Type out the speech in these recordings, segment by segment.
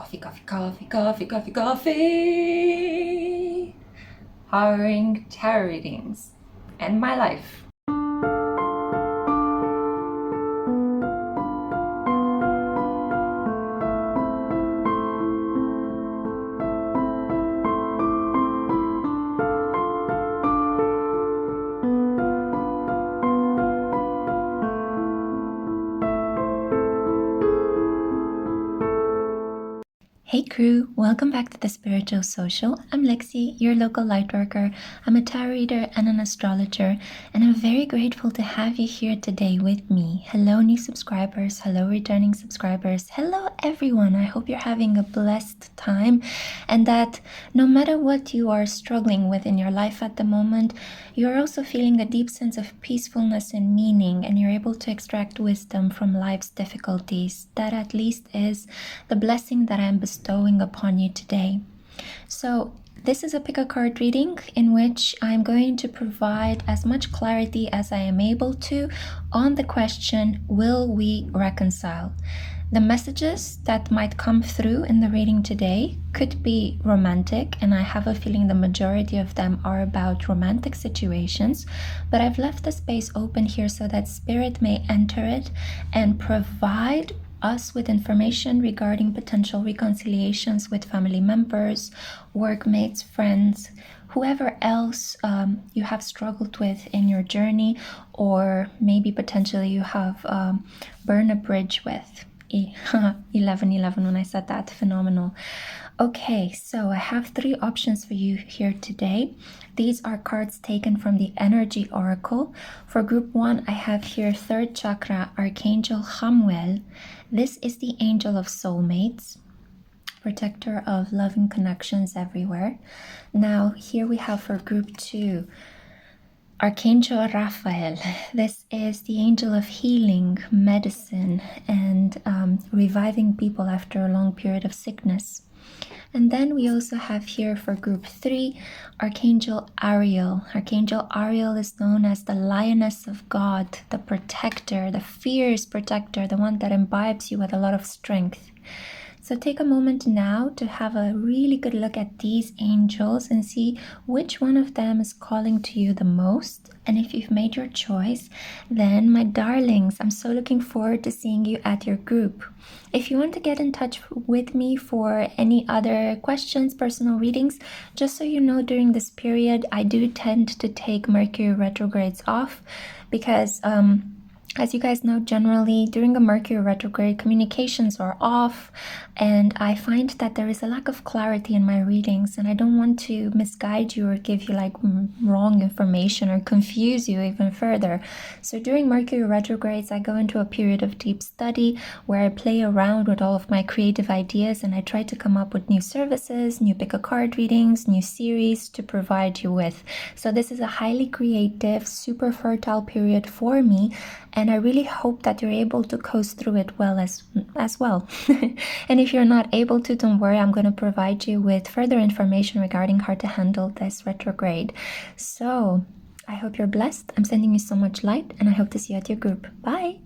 Coffee. Powering tarot readings and my life. Hey crew, welcome back to the Spiritual Social. I'm Lexi, your local lightworker. I'm a tarot reader and an astrologer, and I'm very grateful to have you here today with me. Hello new subscribers, hello returning subscribers, hello everyone. I hope you're having a blessed time and that no matter what you are struggling with in your life at the moment, you're also feeling a deep sense of peacefulness and meaning, and you're able to extract wisdom from life's difficulties. That at least is the blessing that I'm bestowing upon you today. So this is a pick a card reading in which I'm going to provide as much clarity as I am able to on the question, will we reconcile? The messages that might come through in the reading today could be romantic, and I have a feeling the majority of them are about romantic situations, but I've left the space open here so that Spirit may enter it and provide us with information regarding potential reconciliations with family members, workmates, friends, whoever else you have struggled with in your journey, or maybe potentially you have burned a bridge with. 11 when I said that, phenomenal. Okay, so I have 3 options for you here today. These are cards taken from the Energy Oracle. For group 1, I have here 3rd chakra, Archangel Chamuel. This is the angel of soulmates, protector of loving connections everywhere. Now, here we have for group 2, Archangel Raphael. This is the angel of healing, medicine, and reviving people after a long period of sickness. And then we also have here for group 3, Archangel Ariel. Archangel Ariel is known as the lioness of God, the protector, the fierce protector, the one that imbibes you with a lot of strength. So take a moment now to have a really good look at these angels and see which one of them is calling to you the most. And if you've made your choice, then my darlings, I'm so looking forward to seeing you at your group. If you want to get in touch with me for any other questions, personal readings, just so you know, during this period, I do tend to take Mercury retrogrades off because as you guys know, generally during a Mercury retrograde, communications are off, and I find that there is a lack of clarity in my readings, and I don't want to misguide you or give you like wrong information or confuse you even further. So during Mercury retrogrades, I go into a period of deep study where I play around with all of my creative ideas, and I try to come up with new services, new pick a card readings, new series to provide you with. So this is a highly creative, super fertile period for me, and I really hope that you're able to coast through it well as well. And if you're not able to, don't worry, I'm going to provide you with further information regarding how to handle this retrograde. So I hope you're blessed. I'm sending you so much light, and I hope to see you at your group. Bye.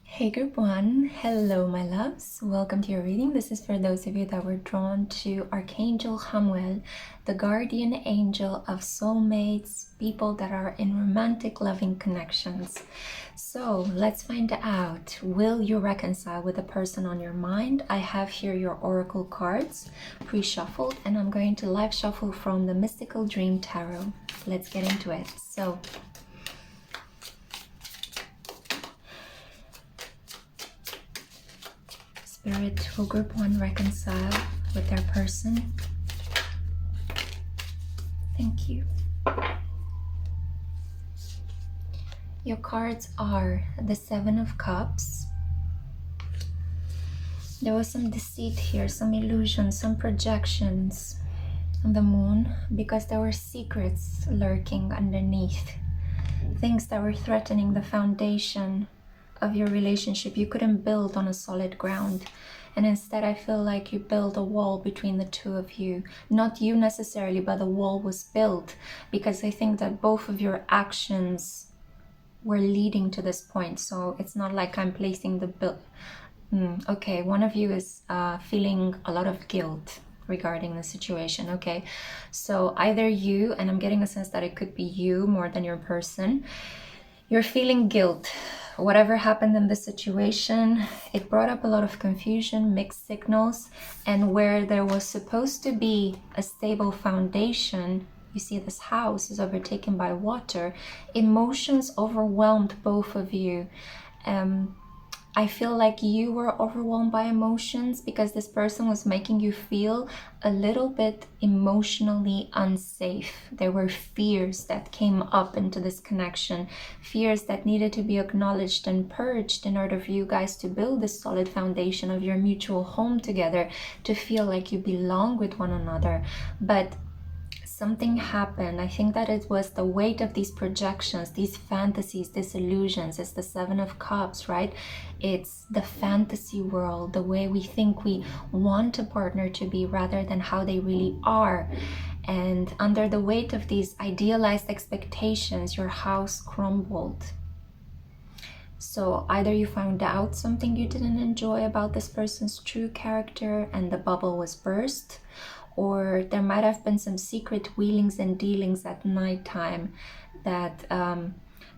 Hey group 1, hello my loves, welcome to your reading. This is for those of you that were drawn to Archangel Chamuel, the guardian angel of soulmates, people that are in romantic loving connections. So let's find out, will you reconcile with the person on your mind? I have here your oracle cards pre-shuffled, and I'm going to live shuffle from the Mystical Dream Tarot. Let's get into it. So Spirit, will group 1 reconcile with their person? Thank you. Your cards are the 7 of Cups. There was some deceit here, some illusion, some projections on the Moon, because there were secrets lurking underneath. Things that were threatening the foundation of your relationship. You couldn't build on a solid ground, and instead I feel like you built a wall between the two of you. Not you necessarily, but the wall was built because I think that both of your actions were leading to this point. So it's not like I'm placing the Okay, one of you is feeling a lot of guilt regarding the situation. Okay, so either you, and I'm getting a sense that it could be you more than your person, you're feeling guilt. Whatever happened in the situation, it brought up a lot of confusion, mixed signals, and where there was supposed to be a stable foundation, you see this house is overtaken by water. Emotions overwhelmed both of you. I feel like you were overwhelmed by emotions because this person was making you feel a little bit emotionally unsafe. There were fears that came up into this connection, fears that needed to be acknowledged and purged in order for you guys to build this solid foundation of your mutual home together, to feel like you belong with one another. But something happened. I think that it was the weight of these projections, these fantasies, these illusions. It's the Seven of Cups, right? It's the fantasy world, the way we think we want a partner to be rather than how they really are. And under the weight of these idealized expectations, your house crumbled. So either you found out something you didn't enjoy about this person's true character and the bubble was burst, or there might have been some secret wheelings and dealings at nighttime that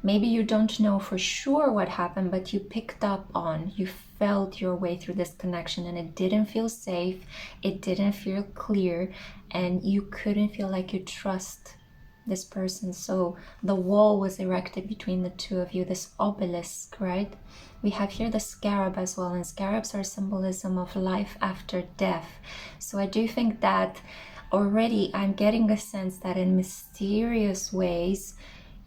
maybe you don't know for sure what happened, but you picked up on, you felt your way through this connection, and it didn't feel safe, it didn't feel clear, and you couldn't feel like you trust this person. So the wall was erected between the two of you, this obelisk, right? We have here the scarab as well, and scarabs are symbolism of life after death. So I do think that already I'm getting a sense that in mysterious ways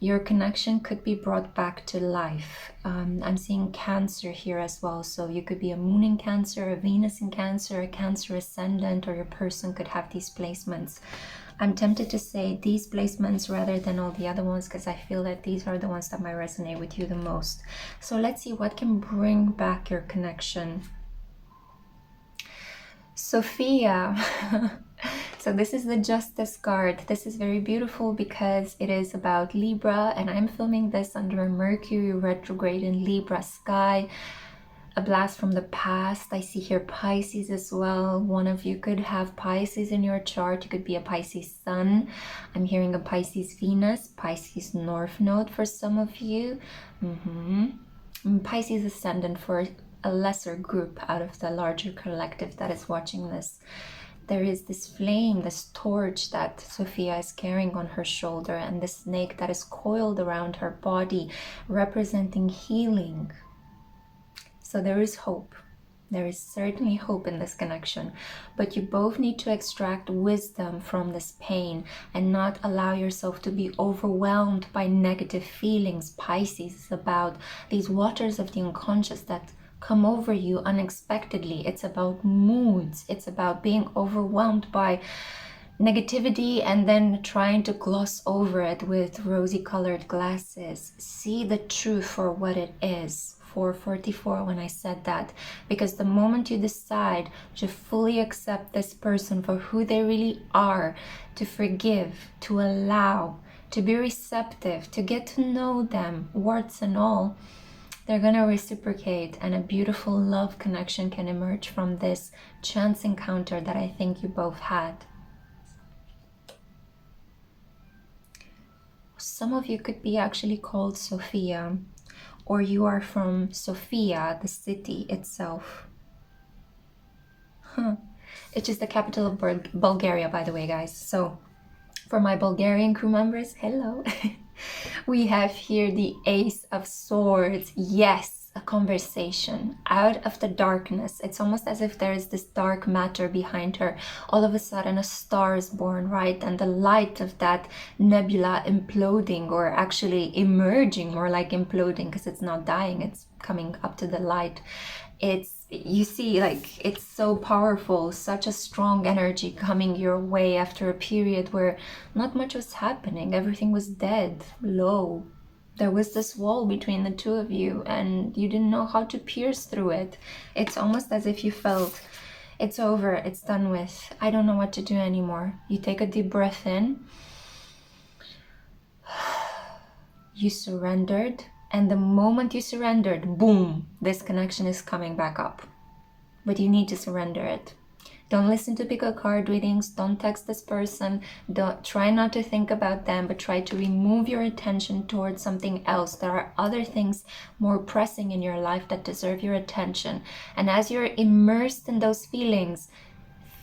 your connection could be brought back to life. I'm seeing Cancer here as well, so you could be a moon in Cancer, a Venus in Cancer, a Cancer ascendant, or your person could have these placements. I'm tempted to say these placements rather than all the other ones because I feel that these are the ones that might resonate with you the most. So let's see what can bring back your connection. Sophia. So this is the Justice card. This is very beautiful because it is about Libra, and I'm filming this under a Mercury retrograde in Libra sky. A blast from the past. I see here Pisces as well. One of you could have Pisces in your chart. You could be a Pisces Sun. I'm hearing a Pisces Venus, Pisces North Node for some of you. Pisces Ascendant for a lesser group out of the larger collective that is watching this. There is this flame, this torch that Sophia is carrying on her shoulder, and this snake that is coiled around her body, representing healing. So there is hope. There is certainly hope in this connection, but you both need to extract wisdom from this pain and not allow yourself to be overwhelmed by negative feelings. Pisces is about these waters of the unconscious that come over you unexpectedly. It's about moods. It's about being overwhelmed by negativity and then trying to gloss over it with rosy colored glasses. See the truth for what it is. 444 when I said that, because the moment you decide to fully accept this person for who they really are, to forgive, to allow, to be receptive, to get to know them, warts and all, they're gonna reciprocate, and a beautiful love connection can emerge from this chance encounter that I think you both had. Some of you could be actually called Sophia, or you are from Sofia, the city itself. It is the capital of Bulgaria, by the way, guys. So for my Bulgarian crew members, hello. We have here the Ace of Swords. Yes, a conversation out of the darkness. It's almost as if there is this dark matter behind her. All of a sudden a star is born, right? And the light of that nebula imploding, or actually emerging, more like imploding, because it's not dying, it's coming up to the light. You see, like, it's so powerful, such a strong energy coming your way after a period where not much was happening. Everything was dead, low. There was this wall between the two of you and you didn't know how to pierce through it. It's almost as if you felt, it's over, it's done with, I don't know what to do anymore. You take a deep breath in, you surrendered, and the moment you surrendered, boom, this connection is coming back up. but you need to surrender it. Don't listen to pick a card readings. Don't text this person. Don't try not to think about them, but try to remove your attention towards something else. There are other things more pressing in your life that deserve your attention. And as you're immersed in those feelings,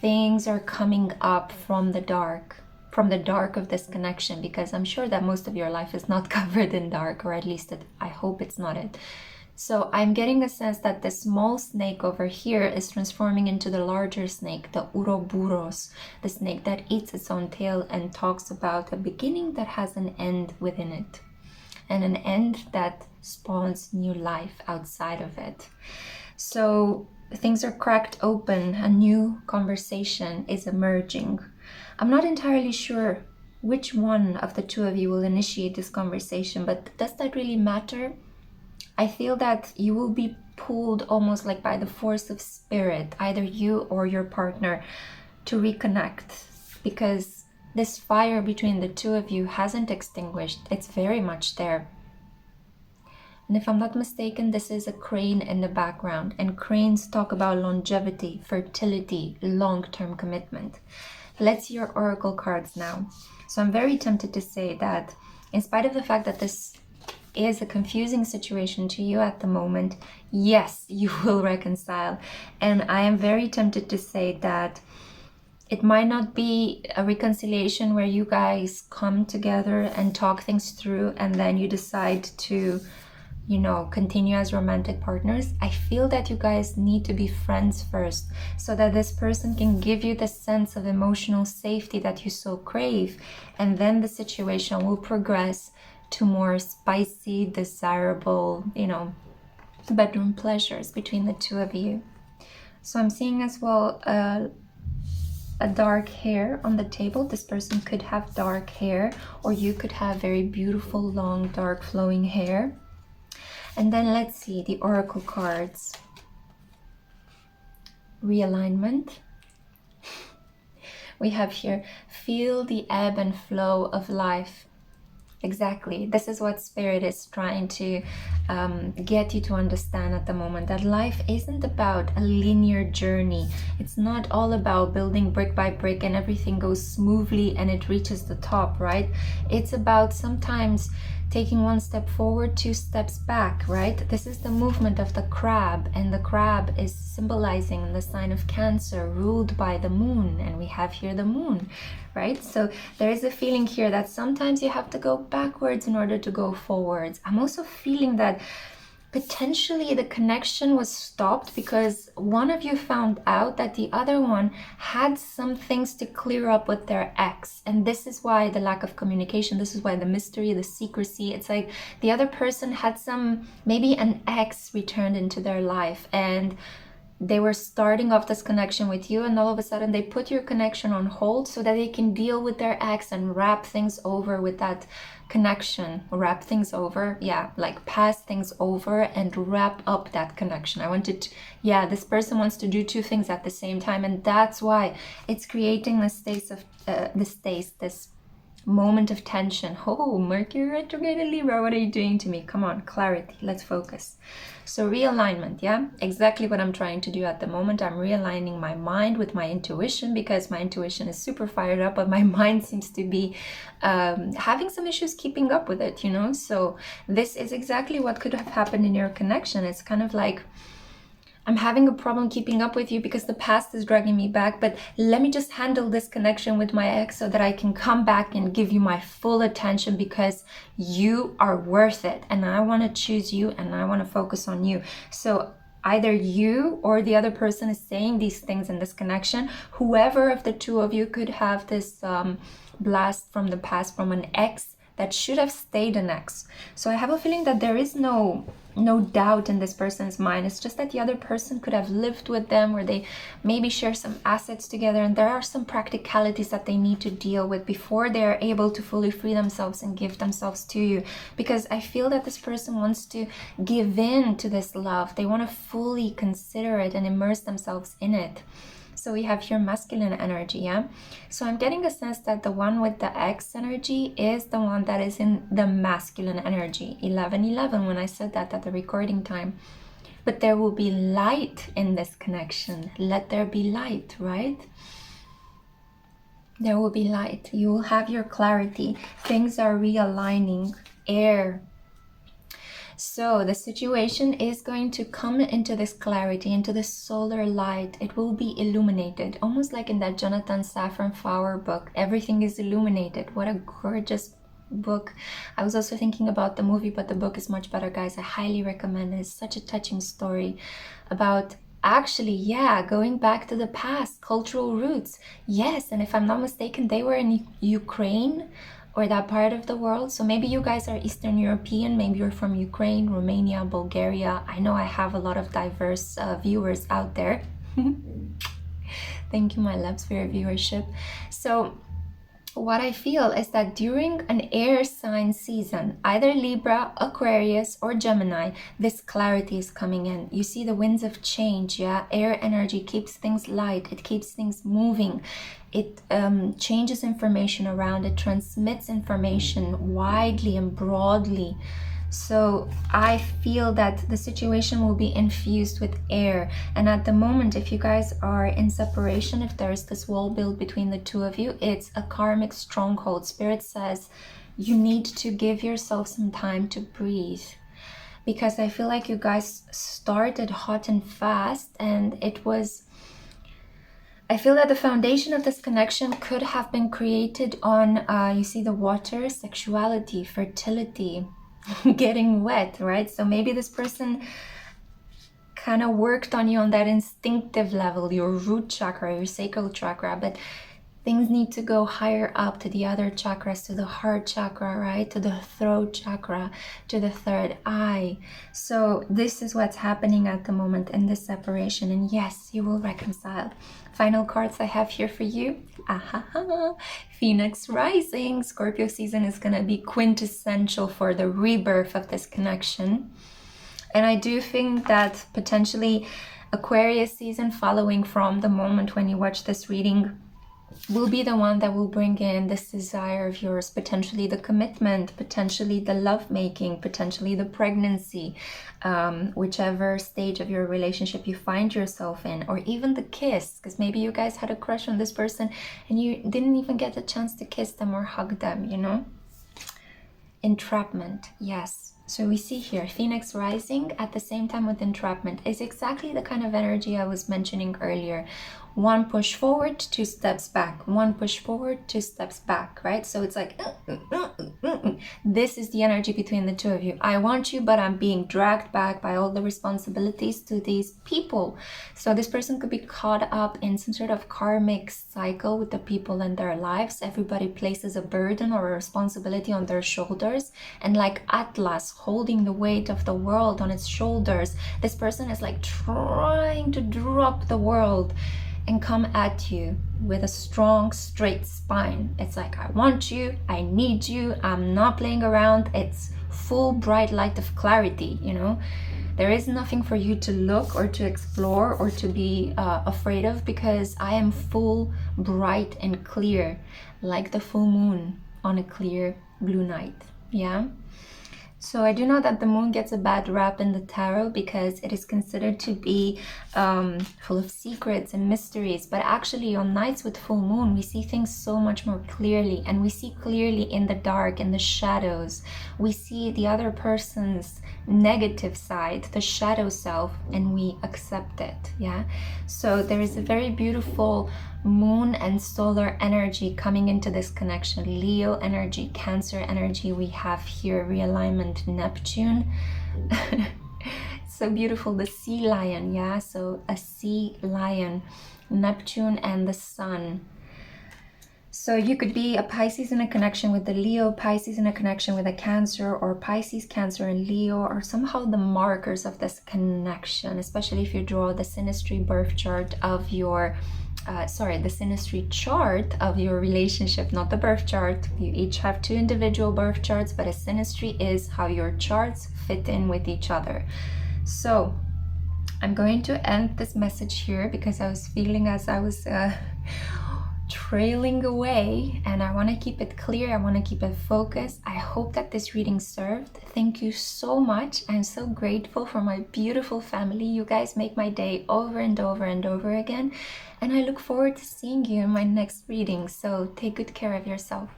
things are coming up from the dark of this connection, because I'm sure that most of your life is not covered in dark, or at least I hope it's not it. So I'm getting a sense that the small snake over here is transforming into the larger snake, the Ouroboros, the snake that eats its own tail and talks about a beginning that has an end within it, and an end that spawns new life outside of it. So things are cracked open, a new conversation is emerging. I'm not entirely sure which one of the two of you will initiate this conversation, but does that really matter? I feel that you will be pulled almost like by the force of spirit, either you or your partner, to reconnect, because this fire between the two of you hasn't extinguished. It's very much there. And if I'm not mistaken, this is a crane in the background, and cranes talk about longevity, fertility, long-term commitment. Let's see your oracle cards now. So I'm very tempted to say that in spite of the fact that this is a confusing situation to you at the moment, yes, you will reconcile. And I am very tempted to say that it might not be a reconciliation where you guys come together and talk things through and then you decide to, you know, continue as romantic partners. I feel that you guys need to be friends first, so that this person can give you the sense of emotional safety that you so crave, and then the situation will progress to more spicy, desirable, you know, bedroom pleasures between the two of you. So I'm seeing as well a dark hair on the table. This person could have dark hair, or you could have very beautiful, long, dark, flowing hair. And then let's see the oracle cards. Realignment. We have here, feel the ebb and flow of life. Exactly. This is what Spirit is trying to get you to understand at the moment, that life isn't about a linear journey. It's not all about building brick by brick and everything goes smoothly and it reaches the top, right? It's about sometimes taking one step forward, 2 steps back, right? This is the movement of the crab, and the crab is symbolizing the sign of Cancer, ruled by the moon, and we have here the moon, right? So there is a feeling here that sometimes you have to go backwards in order to go forwards. I'm also feeling that potentially the connection was stopped because one of you found out that the other one had some things to clear up with their ex. And this is why the lack of communication, this is why the mystery, the secrecy. It's like the other person had maybe an ex returned into their life, and they were starting off this connection with you, and all of a sudden they put your connection on hold so that they can deal with their ex and wrap things over with that connection. Wrap things over, yeah, like pass things over and wrap up that connection. This person wants to do 2 things at the same time, and that's why it's creating this moment of tension. Oh, Mercury retrograde in Libra, what are you doing to me? Come on, clarity, let's focus. So realignment, yeah, exactly what I'm trying to do at the moment. I'm realigning my mind with my intuition, because my intuition is super fired up, but my mind seems to be having some issues keeping up with it, you know? So this is exactly what could have happened in your connection. It's kind of like, I'm having a problem keeping up with you because the past is dragging me back, but let me just handle this connection with my ex so that I can come back and give you my full attention, because you are worth it and I want to choose you and I want to focus on you. So either you or the other person is saying these things in this connection. Whoever of the two of you could have this blast from the past from an ex that should have stayed an ex. So I have a feeling that there is no doubt in this person's mind. It's just that the other person could have lived with them, or they maybe share some assets together, and there are some practicalities that they need to deal with before they are able to fully free themselves and give themselves to you. Because I feel that this person wants to give in to this love. They want to fully consider it and immerse themselves in it. So we have here masculine energy, yeah? So I'm getting a sense that the one with the X energy is the one that is in the masculine energy. 11-11, when I said that at the recording time. but there will be light in this connection. Let there be light, right? There will be light. You will have your clarity. Things are realigning. Air. So the situation is going to come into this clarity, into this solar light. It will be illuminated, almost like in that Jonathan Safran Foer book. Everything is illuminated. What a gorgeous book. I was also thinking about the movie, but the book is much better, guys. I highly recommend it. It's such a touching story about actually, yeah, going back to the past, cultural roots. Yes, and if I'm not mistaken, they were in Ukraine or that part of the world. So maybe you guys are Eastern European, maybe you're from Ukraine, Romania, Bulgaria. I know I have a lot of diverse viewers out there. Thank you, my loves, for your viewership. So what I feel is that during an air sign season, either Libra, Aquarius, or Gemini, this clarity is coming in. You see the winds of change, yeah? Air energy keeps things light. It keeps things moving. It changes information around. It transmits information widely and broadly. So I feel that the situation will be infused with air. And at the moment, if you guys are in separation, if there is this wall built between the two of you, it's a karmic stronghold. Spirit says you need to give yourself some time to breathe. Because I feel like you guys started hot and fast, and it was... I feel that the foundation of this connection could have been created on, you see the water, sexuality, fertility, getting wet, right? So maybe this person kind of worked on you on that instinctive level, your root chakra, your sacral chakra, but things need to go higher up to the other chakras, to the heart chakra, right? To the throat chakra, to the third eye. So this is what's happening at the moment in this separation. And yes, you will reconcile. Final cards I have here for you. Phoenix rising. Scorpio season is going to be quintessential for the rebirth of this connection. And I do think that potentially Aquarius season, following from the moment when you watch this reading, will be the one that will bring in this desire of yours, potentially the commitment, potentially the lovemaking, potentially the pregnancy, whichever stage of your relationship you find yourself in, or even the kiss, because maybe you guys had a crush on this person and you didn't even get a chance to kiss them or hug them, you know? Entrapment, yes. So we see here, Phoenix rising at the same time with entrapment is exactly the kind of energy I was mentioning earlier. One push forward, two steps back. One push forward, two steps back, right? So it's like, this is the energy between the two of you. I want you, but I'm being dragged back by all the responsibilities to these people. So this person could be caught up in some sort of karmic cycle with the people in their lives. Everybody places a burden or a responsibility on their shoulders. And like Atlas holding the weight of the world on its shoulders, this person is like trying to drop the world and come at you with a strong, straight spine. It's like, I want you, I need you, I'm not playing around. It's full bright light of clarity, you know? There is nothing for you to look or to explore or to be afraid of, because I am full, bright and clear, like the full moon on a clear blue night, yeah? So I do know that the moon gets a bad rap in the tarot because it is considered to be full of secrets and mysteries. But actually on nights with full moon, we see things so much more clearly, and we see clearly in the dark, in the shadows. We see the other person's negative side, the shadow self, and we accept it, yeah? So there is a very beautiful moon and solar energy coming into this connection. Leo energy, Cancer energy. We have here realignment Neptune. So beautiful, the sea lion, yeah? So a sea lion, Neptune and the sun. So you could be a Pisces in a connection with the Leo, Pisces in a connection with a Cancer, or Pisces, Cancer, and Leo, or somehow the markers of this connection, especially if you draw the synastry birth chart of your, the synastry chart of your relationship, not the birth chart. You each have two individual birth charts, but a synastry is how your charts fit in with each other. So I'm going to end this message here because I was feeling as I was trailing away, and I want to keep it clear. I want to keep it focused. I hope that this reading served. Thank you so much. I'm so grateful for my beautiful family. You guys make my day over and over and over again, and I look forward to seeing you in my next reading. So take good care of yourself.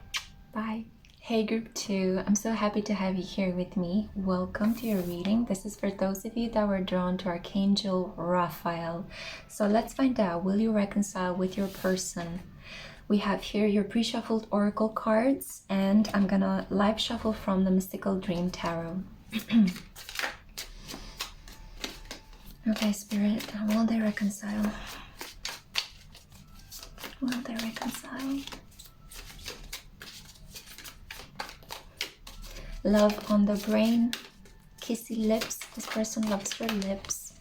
Bye. Hey group 2, I'm so happy to have you here with me. Welcome to your reading. This is for those of you that were drawn to Archangel Raphael. So let's find out, will you reconcile with your person? We have here your pre-shuffled oracle cards, and I'm gonna live shuffle from the Mystical Dream Tarot. Okay, Spirit, will they reconcile? Will they reconcile? Love on the brain, kissy lips. This person loves your lips.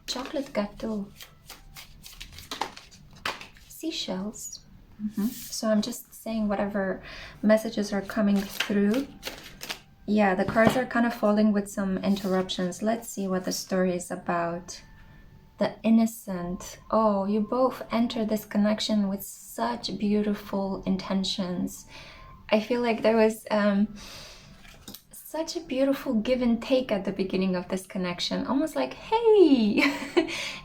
Chocolate gâteau. Seashells. So I'm just saying whatever messages are coming through. Yeah, the cards are kind of falling with some interruptions. Let's see what the story is about. The innocent. Oh, you both enter this connection with such beautiful intentions. I feel like there was such a beautiful give and take at the beginning of this connection. Almost like, hey,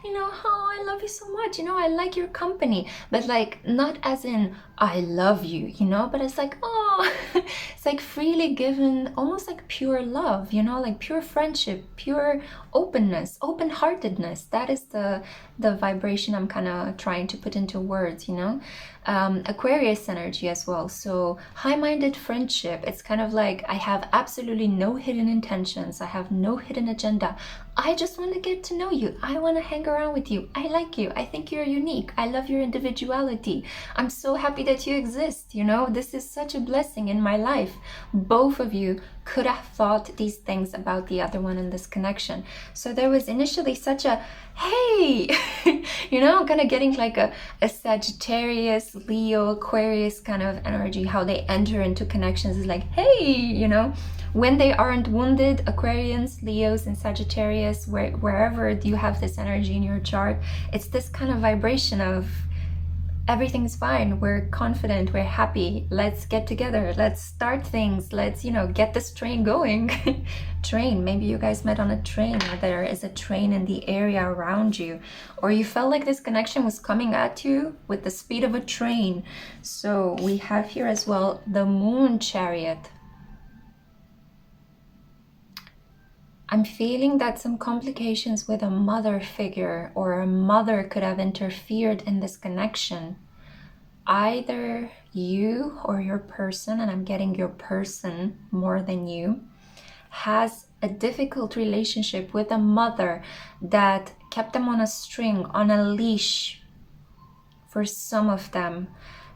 you know, oh, I love you so much. You know, I like your company. But like, not as in, I love you, you know, but it's like, oh, it's like freely given, almost like pure love, you know, like pure friendship, pure openness, open-heartedness. That is the vibration I'm kind of trying to put into words, you know. Aquarius energy as well. So high-minded friendship. It's kind of like, I have absolutely no hidden intentions. I have no hidden agenda. I just want to get to know you. I want to hang around with you. I like you. I think you're unique. I love your individuality. I'm so happy that you exist. You know, this is such a blessing in my life. Both of you could have thought these things about the other one in this connection. So there was initially such a, hey, you know, kind of getting like a Sagittarius, Leo, Aquarius kind of energy. How they enter into connections is like, hey, you know, when they aren't wounded, Aquarians, Leos, and Sagittarius, wherever you have this energy in your chart, it's this kind of vibration of everything's fine, we're confident, we're happy, let's get together, let's start things, let's, you know, get this train going. Train, maybe you guys met on a train, or there is a train in the area around you, or you felt like this connection was coming at you with the speed of a train. So we have here as well the Moon Chariot. I'm feeling that some complications with a mother figure or a mother could have interfered in this connection. Either you or your person, and I'm getting your person more than you, has a difficult relationship with a mother that kept them on a string, on a leash for some of them.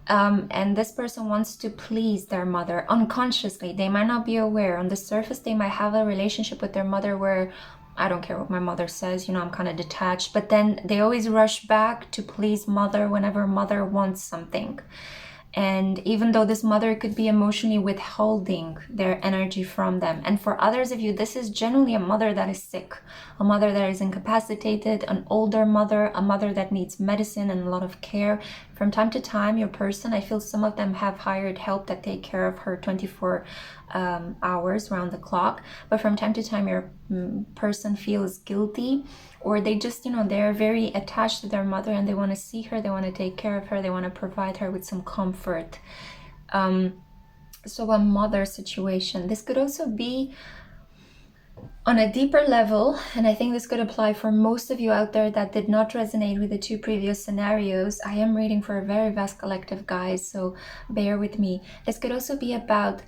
And this person wants to please their mother unconsciously. They might not be aware. On the surface, they might have a relationship with their mother where, I don't care what my mother says, you know, I'm kind of detached. But then they always rush back to please mother whenever mother wants something. And even though this mother could be emotionally withholding their energy from them. And for others of you, this is generally a mother that is sick, a mother that is incapacitated, an older mother, a mother that needs medicine and a lot of care. From time to time, your person, I feel some of them have hired help that take care of her 24 hours around the clock. But from time to time, your person feels guilty, or they just, you know, they're very attached to their mother and they want to see her, they want to take care of her, they want to provide her with some comfort. So a mother situation. This could also be on a deeper level, and I think this could apply for most of you out there that did not resonate with the two previous scenarios. I am reading for a very vast collective, guys, so bear with me. This could also be about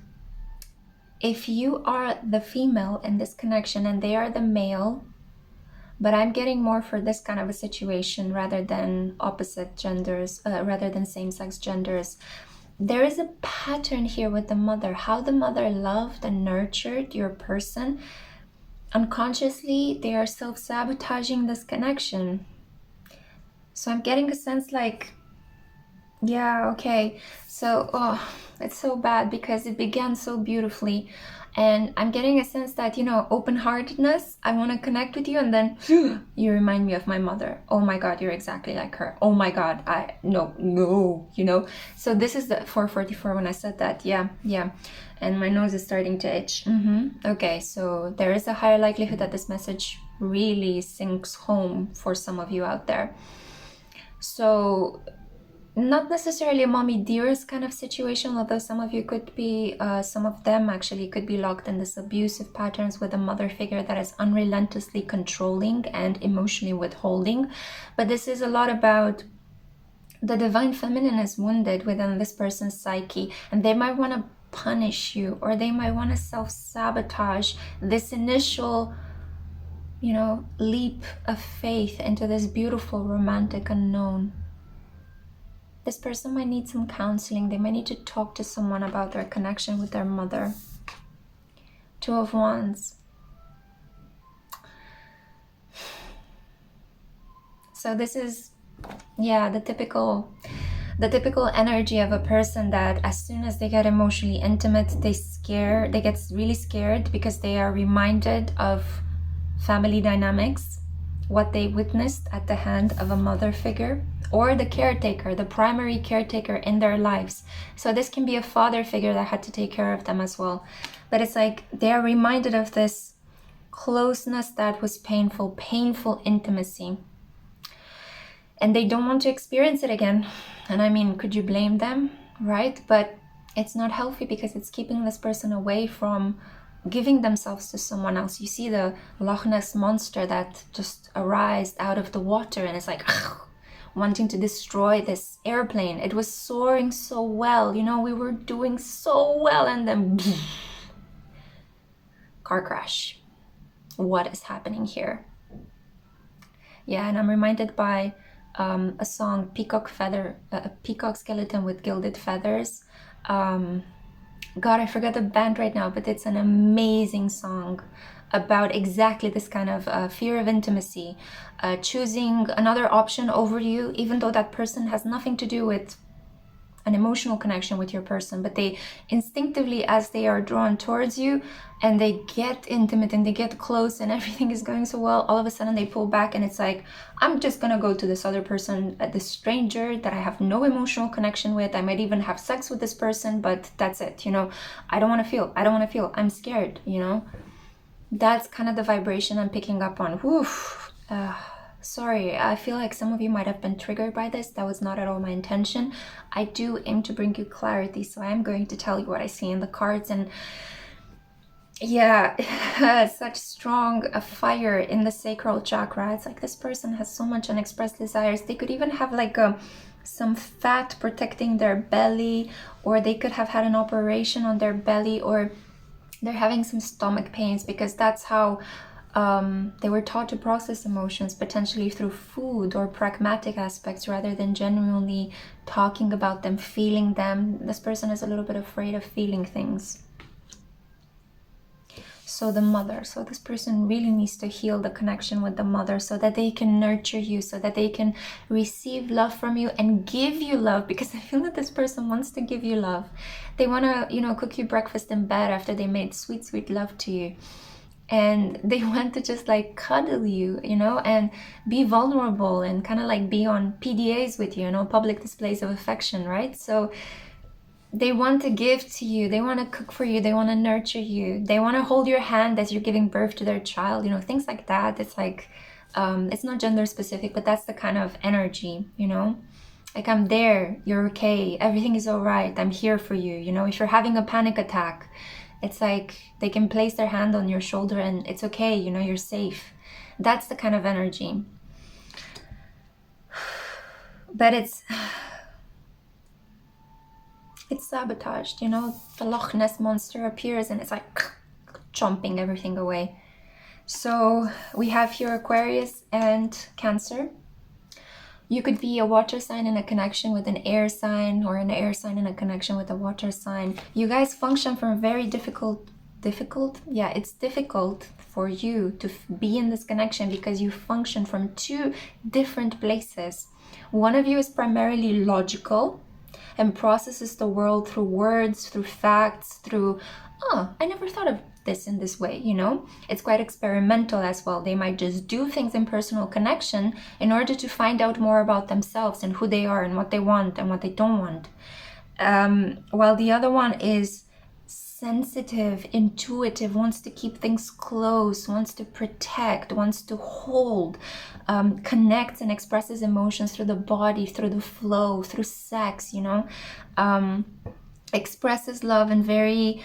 if you are the female in this connection and they are the male, but I'm getting more for this kind of a situation rather than opposite genders, rather than same-sex genders. There is a pattern here with the mother, how the mother loved and nurtured your person. Unconsciously, they are self-sabotaging this connection. So I'm getting a sense like, yeah, okay, so, oh, it's so bad because it began so beautifully. And I'm getting a sense that, you know, open-heartedness, I want to connect with you, and then you remind me of my mother. Oh my God, you're exactly like her. Oh my God, no, you know. So this is the 444 when I said that. Yeah. And my nose is starting to itch. Okay, so there is a higher likelihood that this message really sinks home for some of you out there. So not necessarily a mommy dearest kind of situation, although some of you could be, some of them actually could be locked in this abusive patterns with a mother figure that is unrelentlessly controlling and emotionally withholding. But this is a lot about the divine feminine is wounded within this person's psyche, and they might want to punish you, or they might want to self-sabotage this initial, you know, leap of faith into this beautiful romantic unknown. This person might need some counseling. They might need to talk to someone about their connection with their mother. 2 of Wands. So this is, yeah, the typical energy of a person that as soon as they get emotionally intimate, they get really scared because they are reminded of family dynamics, what they witnessed at the hand of a mother figure or the caretaker, the primary caretaker in their lives. So this can be a father figure that had to take care of them as well. But it's like they are reminded of this closeness that was painful intimacy. And they don't want to experience it again. And I mean, could you blame them, right? But it's not healthy because it's keeping this person away from giving themselves to someone else. You see the Loch Ness monster that just arose out of the water and it's like wanting to destroy this airplane. It was soaring so well, you know, we were doing so well, and then car crash. What is happening here? Yeah, and I'm reminded by a song, Peacock Skeleton with Gilded Feathers. God, I forgot the band right now, but it's an amazing song about exactly this kind of fear of intimacy, choosing another option over you, even though that person has nothing to do with an emotional connection with your person, but they instinctively, as they are drawn towards you and they get intimate and they get close and everything is going so well, all of a sudden they pull back and it's like, I'm just gonna go to this other person, this stranger that I have no emotional connection with. I might even have sex with this person, but that's it, you know. I don't want to feel, I'm scared, you know. That's kind of the vibration I'm picking up on. Sorry, I feel like some of you might have been triggered by this. That was not at all my intention. I do aim to bring you clarity, so I am going to tell you what I see in the cards. And yeah, such strong fire in the sacral chakra. It's like this person has so much unexpressed desires. They could even have like some fat protecting their belly, or they could have had an operation on their belly, or they're having some stomach pains because that's how they were taught to process emotions, potentially through food or pragmatic aspects rather than genuinely talking about them, feeling them. This person is a little bit afraid of feeling things. So the mother, so this person really needs to heal the connection with the mother so that they can nurture you, so that they can receive love from you and give you love, because I feel that this person wants to give you love. They want to, you know, cook you breakfast in bed after they made sweet, sweet love to you. And they want to just like cuddle you, you know, and be vulnerable and kind of like be on PDAs with you, you know, public displays of affection, right? So they want to give to you, they want to cook for you, they want to nurture you, they want to hold your hand as you're giving birth to their child, you know, things like that. It's like, it's not gender specific, but that's the kind of energy, you know, like I'm there, you're okay, everything is all right, I'm here for you, you know. If you're having a panic attack, it's like they can place their hand on your shoulder and it's okay, you know, you're safe. That's the kind of energy. But it's sabotaged, you know. The Loch Ness monster appears and it's like chomping everything away. So we have here Aquarius and Cancer. You could be a water sign in a connection with an air sign, or an air sign in a connection with a water sign. You guys function from very difficult? Yeah, it's difficult for you to be in this connection because you function from two different places. One of you is primarily logical and processes the world through words, through facts, through oh, I never thought of this in this way, you know? It's quite experimental as well. They might just do things in personal connection in order to find out more about themselves and who they are and what they want and what they don't want. While the other one is sensitive, intuitive, wants to keep things close, wants to protect, wants to hold, connects and expresses emotions through the body, through the flow, through sex, you know, expresses love in very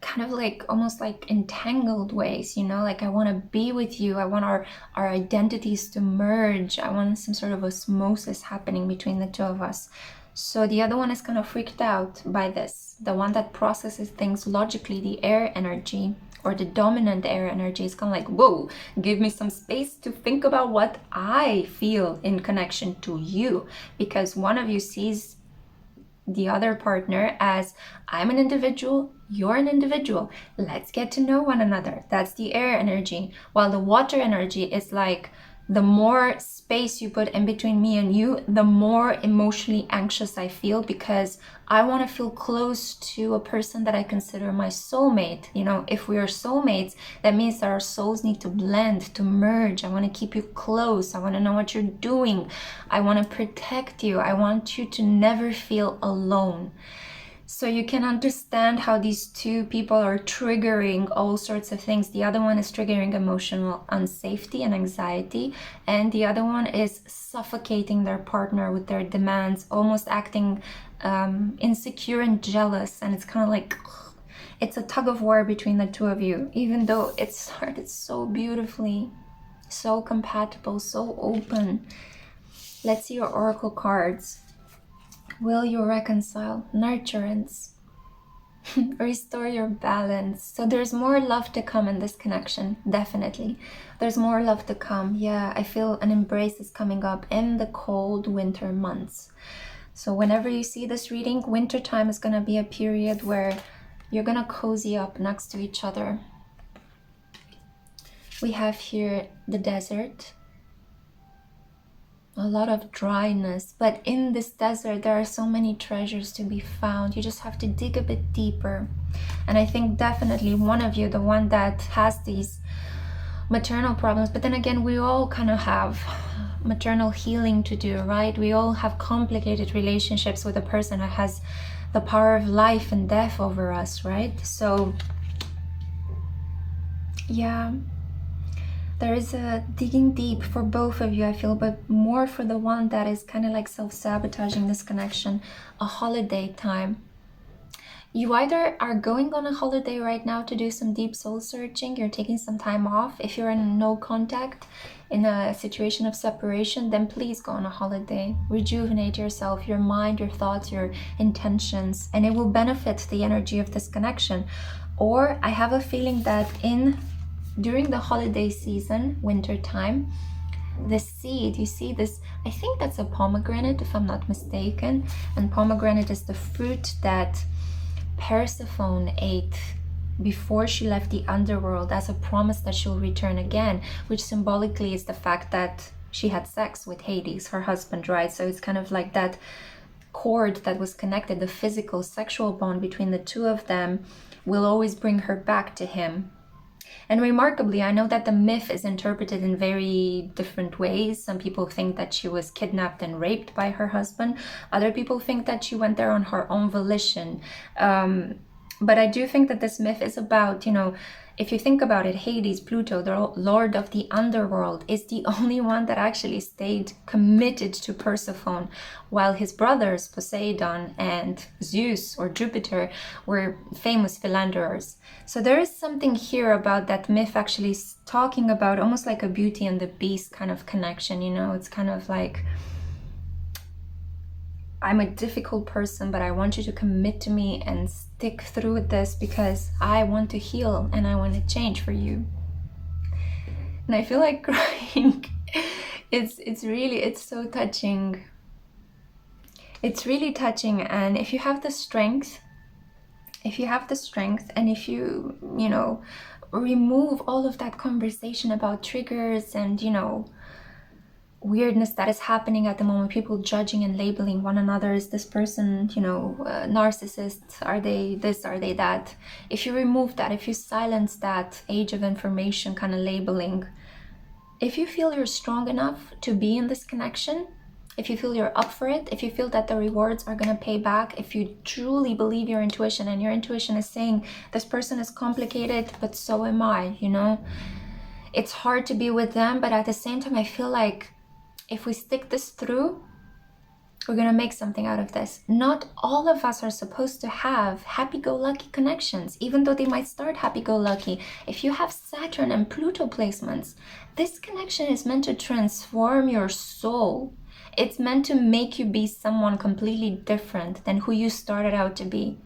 kind of like almost like entangled ways, you know, like I want to be with you, I want our identities to merge, I want some sort of osmosis happening between the two of us. So the other one is kind of freaked out by this. The one that processes things logically, the air energy or the dominant air energy, is kind of like, whoa, give me some space to think about what I feel in connection to you, because one of you sees the other partner as, I'm an individual, you're an individual, let's get to know one another. That's the air energy. While the water energy is like, the more space you put in between me and you, the more emotionally anxious I feel, because I want to feel close to a person that I consider my soulmate. You know, if we are soulmates, that means that our souls need to blend, to merge. I want to keep you close. I want to know what you're doing. I want to protect you. I want you to never feel alone. So you can understand how these two people are triggering all sorts of things. The other one is triggering emotional unsafety and anxiety, and the other one is suffocating their partner with their demands, almost acting insecure and jealous. And it's kind of like, it's a tug of war between the two of you, even though it started so beautifully, so compatible, so open. Let's see your oracle cards. Will you reconcile? Nurturance. Restore your balance. So there's more love to come in this connection, definitely. There's more love to come. Yeah, I feel an embrace is coming up in the cold winter months. So whenever you see this reading, winter time is going to be a period where you're going to cozy up next to each other. We have here the desert. A lot of dryness, but in this desert there are so many treasures to be found. You just have to dig a bit deeper. And I think definitely one of you, the one that has these maternal problems, but then again, we all kind of have maternal healing to do, right? We all have complicated relationships with a person that has the power of life and death over us, right? So yeah, there is a digging deep for both of you, I feel, but more for the one that is kind of like self-sabotaging this connection. A holiday time. You either are going on a holiday right now to do some deep soul searching, you're taking some time off. If you're in no contact, in a situation of separation, then please go on a holiday. Rejuvenate yourself, your mind, your thoughts, your intentions, and it will benefit the energy of this connection. Or I have a feeling that during the holiday season, winter time, the seed, you see this, I think that's a pomegranate if I'm not mistaken, and pomegranate is the fruit that Persephone ate before she left the underworld as a promise that she'll return again, which symbolically is the fact that she had sex with Hades, her husband, right? So it's kind of like that cord that was connected, the physical sexual bond between the two of them will always bring her back to him. And remarkably, I know that the myth is interpreted in very different ways. Some people think that she was kidnapped and raped by her husband. Other people think that she went there on her own volition. But I do think that this myth is about, you know, if you think about it, Hades, Pluto, the lord of the underworld, is the only one that actually stayed committed to Persephone, while his brothers, Poseidon and Zeus or Jupiter, were famous philanderers. So there is something here about that myth actually talking about almost like a Beauty and the Beast kind of connection, you know? It's kind of like, I'm a difficult person, but I want you to commit to me and stick through with this because I want to heal and I want to change for you. And I feel like crying. It's so touching. It's really touching. And if you have the strength, and if you know, remove all of that conversation about triggers and, you know, weirdness that is happening at the moment, people judging and labeling one another. Is this person, you know, narcissist? Are they this? Are they that? If you remove that, if you silence that age of information kind of labeling, if you feel you're strong enough to be in this connection, if you feel you're up for it, if you feel that the rewards are going to pay back, if you truly believe your intuition and your intuition is saying this person is complicated, but so am I, you know, it's hard to be with them, but at the same time, I feel like if we stick this through, we're going to make something out of this. Not all of us are supposed to have happy-go-lucky connections, even though they might start happy-go-lucky. If you have Saturn and Pluto placements, this connection is meant to transform your soul. It's meant to make you be someone completely different than who you started out to be.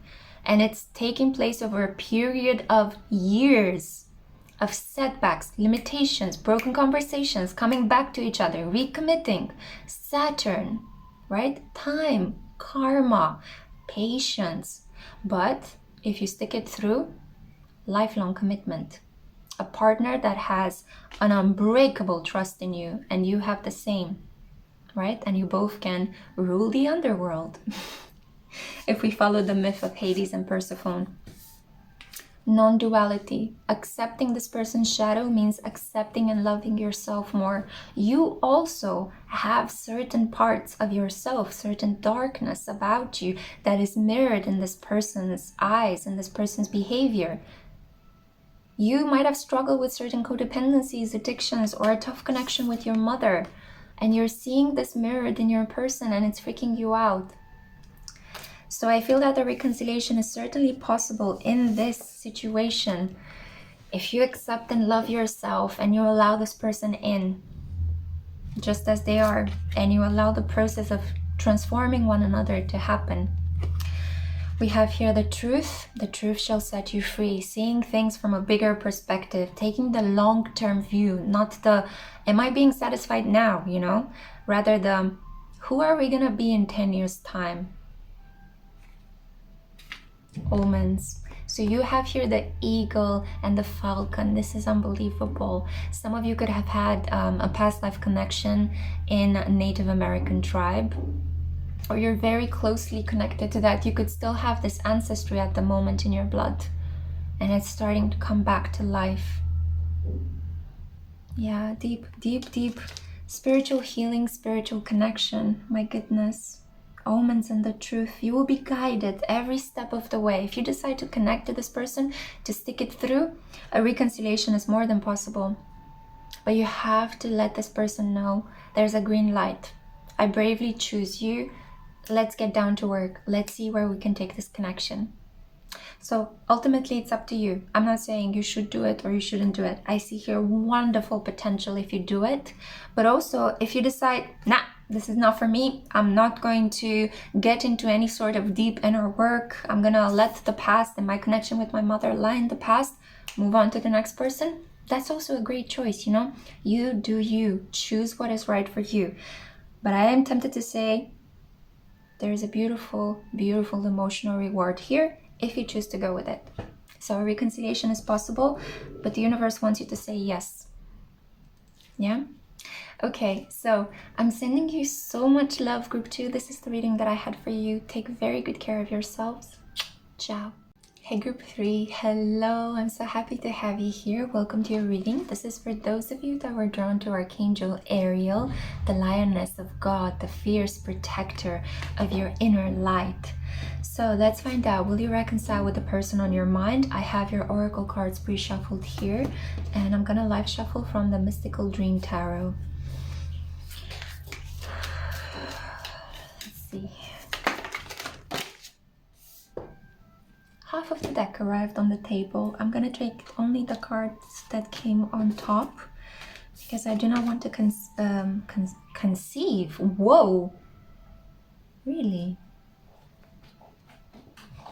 And it's taking place over a period of years of setbacks, limitations, broken conversations, coming back to each other, recommitting. Saturn, right? Time, karma, patience. But if you stick it through, lifelong commitment. A partner that has an unbreakable trust in you, and you have the same, right? And you both can rule the underworld. If we follow the myth of Hades and Persephone. Non-duality. Accepting this person's shadow means accepting and loving yourself more. You also have certain parts of yourself, certain darkness about you that is mirrored in this person's eyes, in this person's behavior. You might have struggled with certain codependencies, addictions, or a tough connection with your mother, and you're seeing this mirrored in your person and it's freaking you out. So I feel that the reconciliation is certainly possible in this situation if you accept and love yourself and you allow this person in just as they are, and you allow the process of transforming one another to happen. We have here the truth shall set you free, seeing things from a bigger perspective, taking the long-term view, not the, am I being satisfied now, you know, rather the, who are we gonna be in 10 years time? Omens. So you have here the eagle and the falcon. This is unbelievable. Some of you could have had a past life connection in a Native American tribe, or you're very closely connected to that. You could still have this ancestry at the moment in your blood, and it's starting to come back to life. Yeah, deep, deep, deep spiritual healing, spiritual connection. My goodness. Omens and the truth. You will be guided every step of the way. If you decide to connect to this person, to stick it through, a reconciliation is more than possible. But you have to let this person know there's a green light. I bravely choose you. Let's get down to work. Let's see where we can take this connection. So ultimately, it's up to you. I'm not saying you should do it or you shouldn't do it. I see here wonderful potential if you do it. But also, if you decide, nah, this is not for me, I'm not going to get into any sort of deep inner work, I'm gonna let the past and my connection with my mother lie in the past, move on to the next person, that's also a great choice, you know? You do you. Choose what is right for you. But I am tempted to say there is a beautiful, beautiful emotional reward here if you choose to go with it. So a reconciliation is possible, but the universe wants you to say yes. Yeah? Okay, so I'm sending you so much love, Group 2. This is the reading that I had for you. Take very good care of yourselves. Ciao. Hey, Group 3. Hello. I'm so happy to have you here. Welcome to your reading. This is for those of you that were drawn to Archangel Ariel, the lioness of God, the fierce protector of your inner light. So let's find out, will you reconcile with the person on your mind? I have your oracle cards pre-shuffled here, and I'm gonna live shuffle from the Mystical Dream Tarot. Let's see. Half of the deck arrived on the table. I'm gonna take only the cards that came on top because I do not want to conceive. Whoa! Really?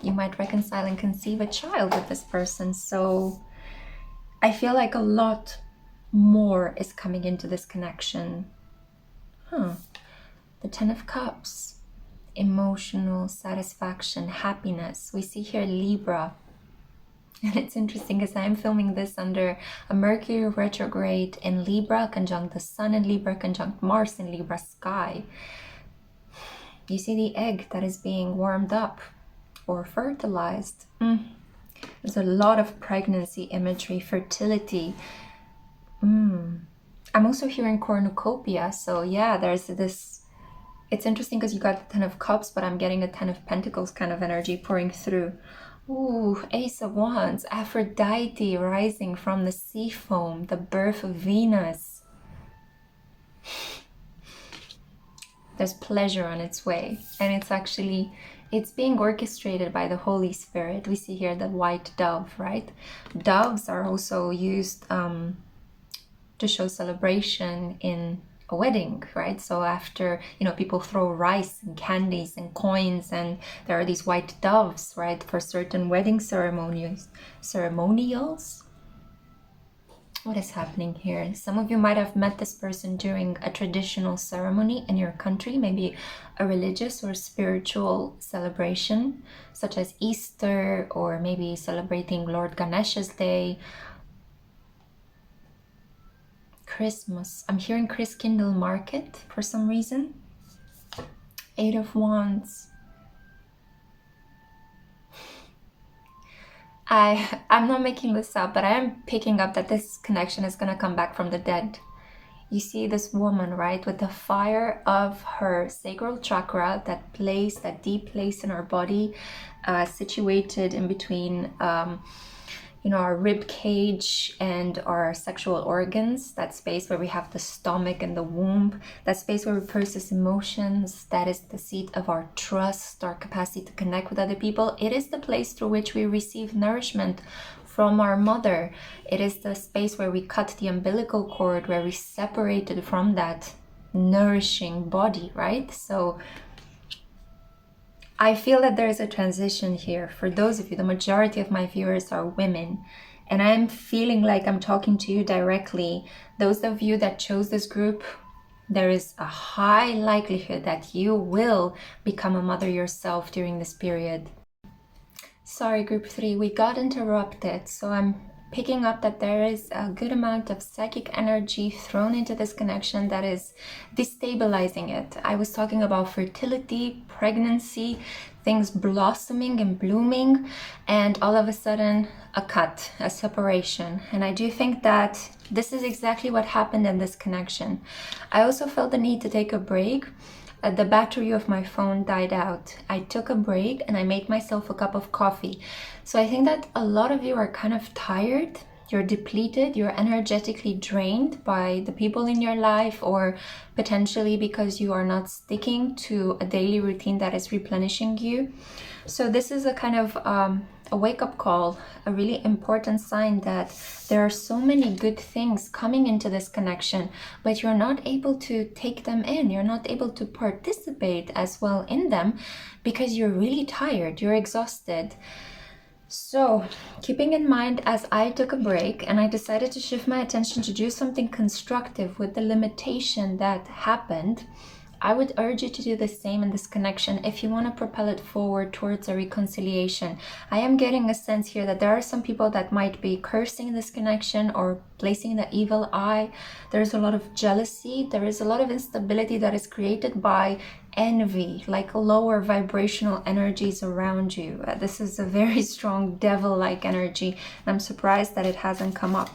You might reconcile and conceive a child with this person. So I feel like a lot more is coming into this connection. The Ten of Cups. Emotional satisfaction, happiness. We see here Libra. And it's interesting because I'm filming this under a Mercury retrograde in Libra, conjunct the Sun in Libra, conjunct Mars in Libra sky. You see the egg that is being warmed up or fertilized. There's a lot of pregnancy imagery, fertility. I'm also hearing cornucopia. So yeah, there's this. It's interesting because you got the Ten of Cups, but I'm getting a Ten of Pentacles kind of energy pouring through. Ooh, Ace of Wands, Aphrodite rising from the sea foam, the birth of Venus. There's pleasure on its way, and it's being orchestrated by the Holy Spirit. We see here the white dove, right? Doves are also used to show celebration in a wedding, right? So after, people throw rice and candies and coins, and there are these white doves, right, for certain wedding ceremonials. What is happening here? Some of you might have met this person during a traditional ceremony in your country, maybe a religious or spiritual celebration, such as Easter, or maybe celebrating Lord Ganesha's Day, Christmas. I'm hearing Christkindl market for some reason. Eight of Wands. I'm not making this up, but I am picking up that this connection is going to come back from the dead. You see this woman, right, with the fire of her sacral chakra, that place, that deep place in our body, situated in between our rib cage and our sexual organs, that space where we have the stomach and the womb, that space where we process emotions, that is the seat of our trust, our capacity to connect with other people. It is the place through which we receive nourishment from our mother. It is the space where we cut the umbilical cord, where we separated from that nourishing body, right? So I feel that there is a transition here. For those of you, the majority of my viewers are women, and I'm feeling like I'm talking to you directly. Those of you that chose this group, there is a high likelihood that you will become a mother yourself during this period. Sorry, group 3, we got interrupted. So I'm picking up that there is a good amount of psychic energy thrown into this connection that is destabilizing it. I was talking about fertility, pregnancy, things blossoming and blooming, and all of a sudden a cut, a separation. And I do think that this is exactly what happened in this connection. I also felt the need to take a break. The battery of my phone died out. I took a break and I made myself a cup of coffee. So I think that a lot of you are kind of tired. You're depleted, you're energetically drained by the people in your life, or potentially because you are not sticking to a daily routine that is replenishing you. So this is a kind of a wake-up call, a really important sign that there are so many good things coming into this connection, but you're not able to take them in. You're not able to participate as well in them because you're really tired, you're exhausted. So, keeping in mind, as I took a break and I decided to shift my attention to do something constructive with the limitation that happened, I would urge you to do the same in this connection if you want to propel it forward towards a reconciliation. I am getting a sense here that there are some people that might be cursing this connection or placing the evil eye. There's a lot of jealousy. There is a lot of instability that is created by envy, like lower vibrational energies around you. This is a very strong devil-like energy. I'm surprised that it hasn't come up.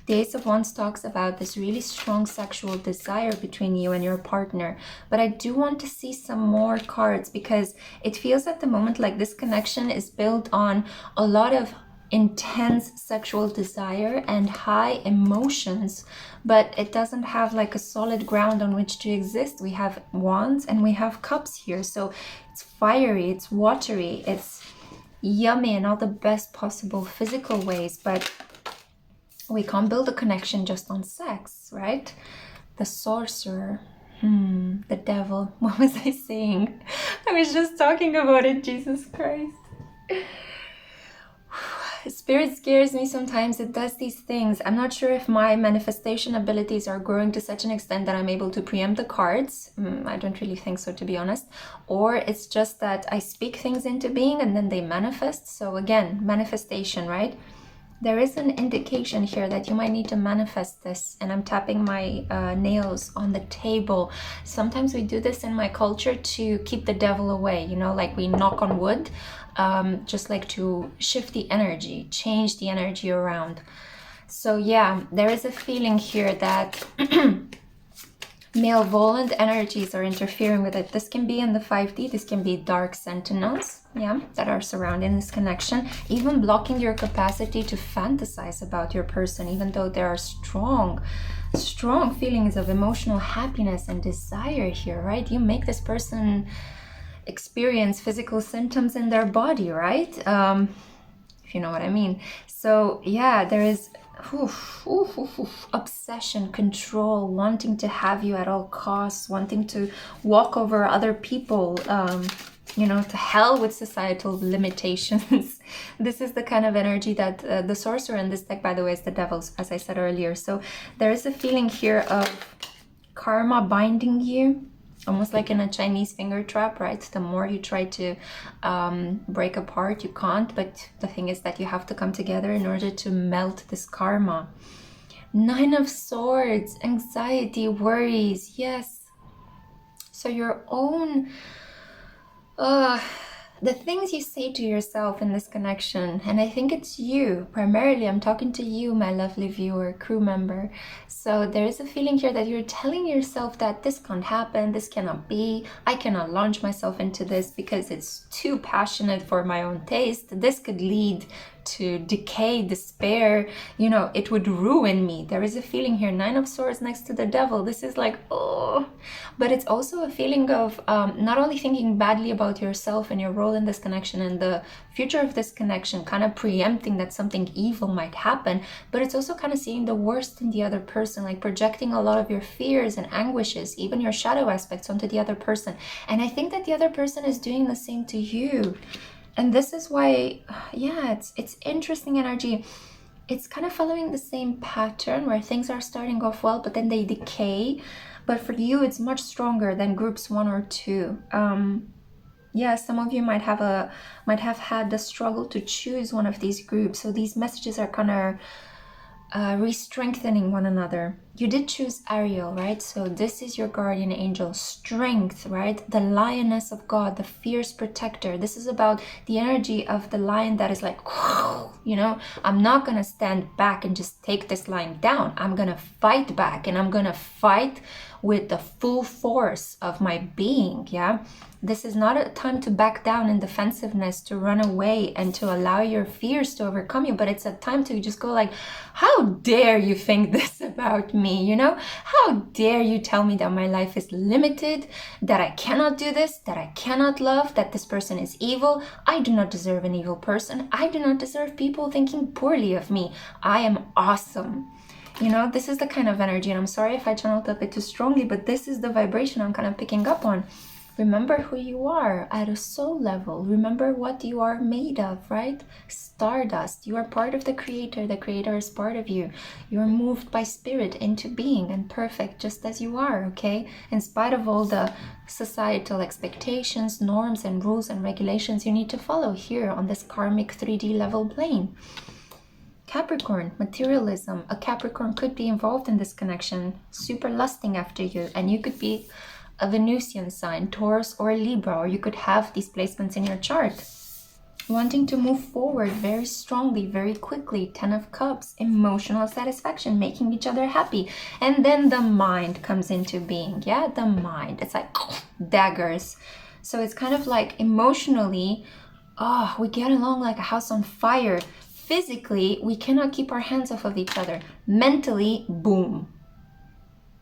The Ace of Wands talks about this really strong sexual desire between you and your partner. But I do want to see some more cards because it feels at the moment like this connection is built on a lot of intense sexual desire and high emotions, but it doesn't have like a solid ground on which to exist. We have wands and we have cups here. So it's fiery, it's watery, it's yummy in all the best possible physical ways, but we can't build a connection just on sex, right? The sorcerer, the devil. What was I saying? I was just talking about it, Jesus Christ. Spirit scares me sometimes. It does these things. I'm not sure if my manifestation abilities are growing to such an extent that I'm able to preempt the cards. I don't really think so, to be honest. Or it's just that I speak things into being and then they manifest. So again, manifestation, right? There is an indication here that you might need to manifest this, and I'm tapping my nails on the table. Sometimes we do this in my culture to keep the devil away, you know, like we knock on wood, just like to shift the energy, change the energy around. So yeah, there is a feeling here that malevolent energies are interfering with it. This can be in the 5D, this can be dark sentinels, yeah, that are surrounding this connection, even blocking your capacity to fantasize about your person, even though there are strong feelings of emotional happiness and desire here, right? You make this person experience physical symptoms in their body, right? If you know what I mean. So yeah, there is obsession, control, wanting to have you at all costs, wanting to walk over other people, you know, to hell with societal limitations. This is the kind of energy that the sorcerer in this deck, by the way, is the devil, as I said earlier. So there is a feeling here of karma binding you, almost like in a Chinese finger trap, right? The more you try to break apart, you can't. But the thing is that you have to come together in order to melt this karma. 9 of Swords, anxiety, worries, yes. So your own, the things you say to yourself in this connection, and I think it's you, primarily I'm talking to you, my lovely viewer, crew member. So there is a feeling here that you're telling yourself that this can't happen, this cannot be, I cannot launch myself into this because it's too passionate for my own taste. This could lead to decay, despair, you know, it would ruin me. There is a feeling here, 9 of Swords next to the devil. This is like, oh, but it's also a feeling of not only thinking badly about yourself and your role in this connection and the future of this connection, kind of preempting that something evil might happen, but it's also kind of seeing the worst in the other person, like projecting a lot of your fears and anguishes, even your shadow aspects, onto the other person. And I think that the other person is doing the same to you. And this is why, yeah, it's interesting energy. It's kind of following the same pattern where things are starting off well, but then they decay. But for you, it's much stronger than groups 1 or 2. Yeah, some of you might have had the struggle to choose one of these groups. So these messages are kind of re-strengthening one another. You did choose Ariel, right? So this is your guardian angel, strength, right? The lioness of God, the fierce protector. This is about the energy of the lion that is like, you know, I'm not gonna stand back and just take this lion down. I'm gonna fight back, and I'm gonna fight with the full force of my being, yeah? This is not a time to back down in defensiveness, to run away and to allow your fears to overcome you, but it's a time to just go like, how dare you think this about me, you know? How dare you tell me that my life is limited, that I cannot do this, that I cannot love, that this person is evil. I do not deserve an evil person. I do not deserve people thinking poorly of me. I am awesome. You know, this is the kind of energy, and I'm sorry if I channeled a bit too strongly, but this is the vibration I'm kind of picking up on. Remember who you are at a soul level. Remember what you are made of, right? Stardust. You are part of the creator. The creator is part of you. You are moved by spirit into being and perfect just as you are, okay? In spite of all the societal expectations, norms, and rules and regulations you need to follow here on this karmic 3D level plane. Capricorn, materialism. A Capricorn could be involved in this connection, super lusting after you, and you could be a Venusian sign, Taurus or Libra, or you could have these placements in your chart. Wanting to move forward very strongly, very quickly. 10 of Cups, emotional satisfaction, making each other happy. And then the mind comes into being, yeah? The mind. It's like daggers. So it's kind of like emotionally, we get along like a house on fire. Physically, we cannot keep our hands off of each other. Mentally, boom.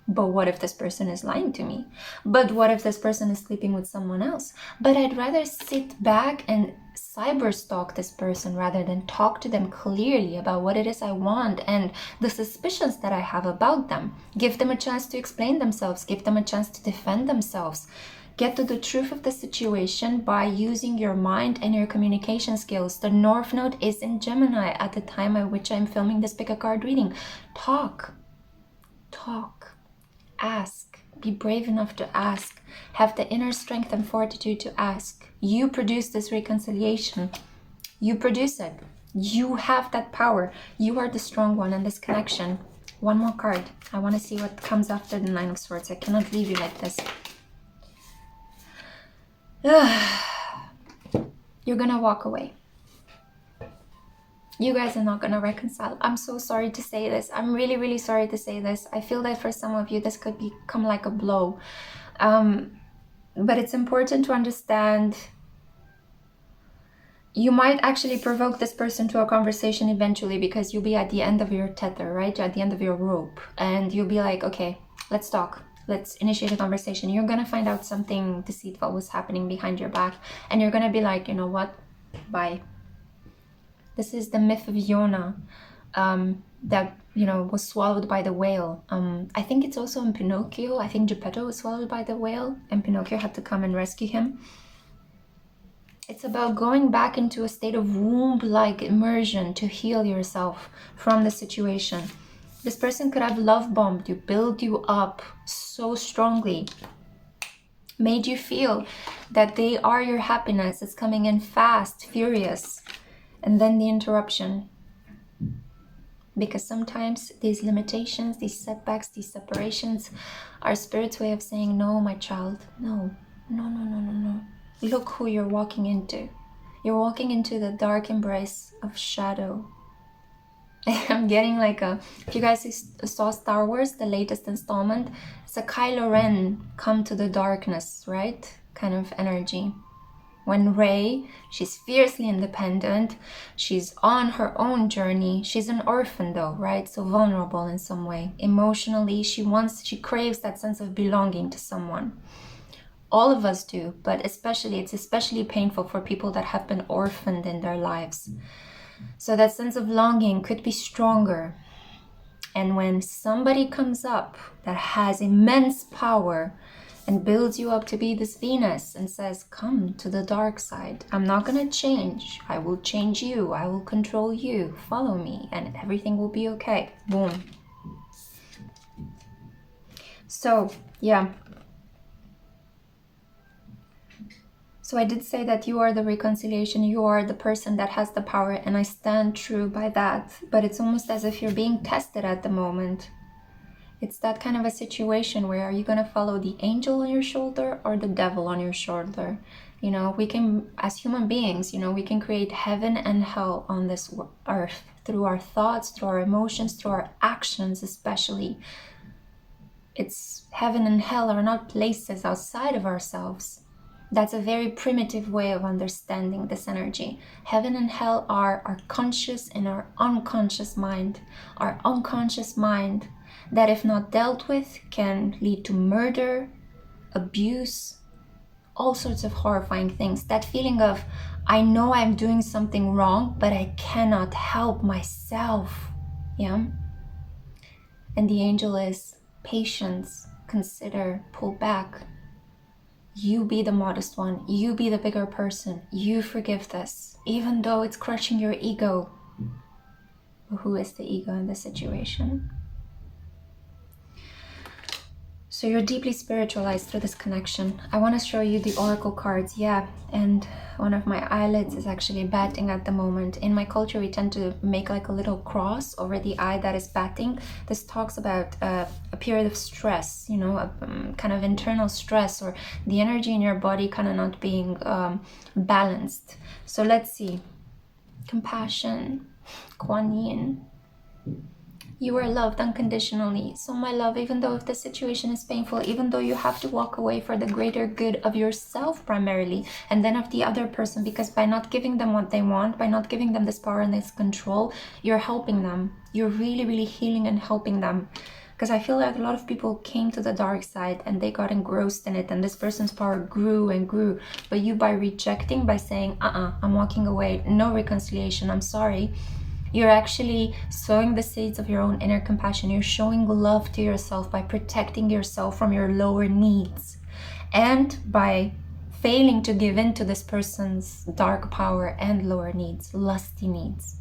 But what if this person is lying to me? But what if this person is sleeping with someone else? But I'd rather sit back and cyber stalk this person rather than talk to them clearly about what it is I want and the suspicions that I have about them. Give them a chance to explain themselves. Give them a chance to defend themselves. Get to the truth of the situation by using your mind and your communication skills. The North Node is in Gemini at the time at which I'm filming this pick a card reading. Talk, ask, be brave enough to ask, have the inner strength and fortitude to ask. You produce this reconciliation. You produce it. You have that power. You are the strong one in this connection. One more card. I want to see what comes after the Nine of Swords. I cannot leave you like this. You're gonna walk away. You guys are not gonna reconcile. I'm so sorry to say this. I'm really, really sorry to say this. I feel that for some of you, this could become like a blow. But it's important to understand you might actually provoke this person to a conversation eventually, because you'll be at the end of your tether, right? At the end of your rope. And you'll be like, okay, let's talk. Let's initiate a conversation. You're going to find out something deceitful was happening behind your back. And you're going to be like, you know what? Bye. This is the myth of Jonah that, you know, was swallowed by the whale. I think it's also in Pinocchio. I think Geppetto was swallowed by the whale and Pinocchio had to come and rescue him. It's about going back into a state of womb-like immersion to heal yourself from the situation. This person could have love bombed you, built you up so strongly, made you feel that they are your happiness. It's coming in fast, furious, and then the interruption. Because sometimes these limitations, these setbacks, these separations are Spirit's way of saying, no, my child, no. Look who you're walking into. You're walking into the dark embrace of shadow. I'm getting like if you guys saw Star Wars, the latest installment, it's a Kylo Ren come to the darkness, right? Kind of energy. When Rey, she's fiercely independent, she's on her own journey. She's an orphan though, right? So vulnerable in some way. Emotionally, she craves that sense of belonging to someone. All of us do, but it's especially painful for people that have been orphaned in their lives. So that sense of longing could be stronger. And when somebody comes up that has immense power and builds you up to be this Venus and says, come to the dark side. I'm not going to change. I will change you. I will control you. Follow me and everything will be okay. Boom. So, yeah. So I did say that you are the reconciliation, you are the person that has the power, and I stand true by that. But it's almost as if you're being tested at the moment. It's that kind of a situation where are you going to follow the angel on your shoulder or the devil on your shoulder? You know, we can, as human beings, you know, we can create heaven and hell on this earth through our thoughts, through our emotions, through our actions especially. It's heaven and hell are not places outside of ourselves. That's a very primitive way of understanding this energy. Heaven and hell are our conscious and our unconscious mind. Our unconscious mind that, if not dealt with, can lead to murder, abuse, all sorts of horrifying things. That feeling of, I know I'm doing something wrong, but I cannot help myself. Yeah? And the angel is patience, consider, pull back. You be the modest one. You be the bigger person. You forgive this, even though it's crushing your ego. But who is the ego in this situation? So you're deeply spiritualized through this connection. I want to show you the oracle cards. Yeah, and one of my eyelids is actually batting at the moment. In my culture, we tend to make like a little cross over the eye that is batting. This talks about a period of stress, you know, a kind of internal stress, or the energy in your body kind of not being balanced. So let's see. Compassion, Kuan Yin. You are loved unconditionally. So my love, even though if the situation is painful, even though you have to walk away for the greater good of yourself primarily, and then of the other person, because by not giving them what they want, by not giving them this power and this control, you're helping them. You're really, really healing and helping them. Because I feel like a lot of people came to the dark side and they got engrossed in it, and this person's power grew and grew. But you, by rejecting, by saying, I'm walking away, no reconciliation, I'm sorry, you're actually sowing the seeds of your own inner compassion. You're showing love to yourself by protecting yourself from your lower needs. and by failing to give in to this person's dark power and lower needs, lusty needs.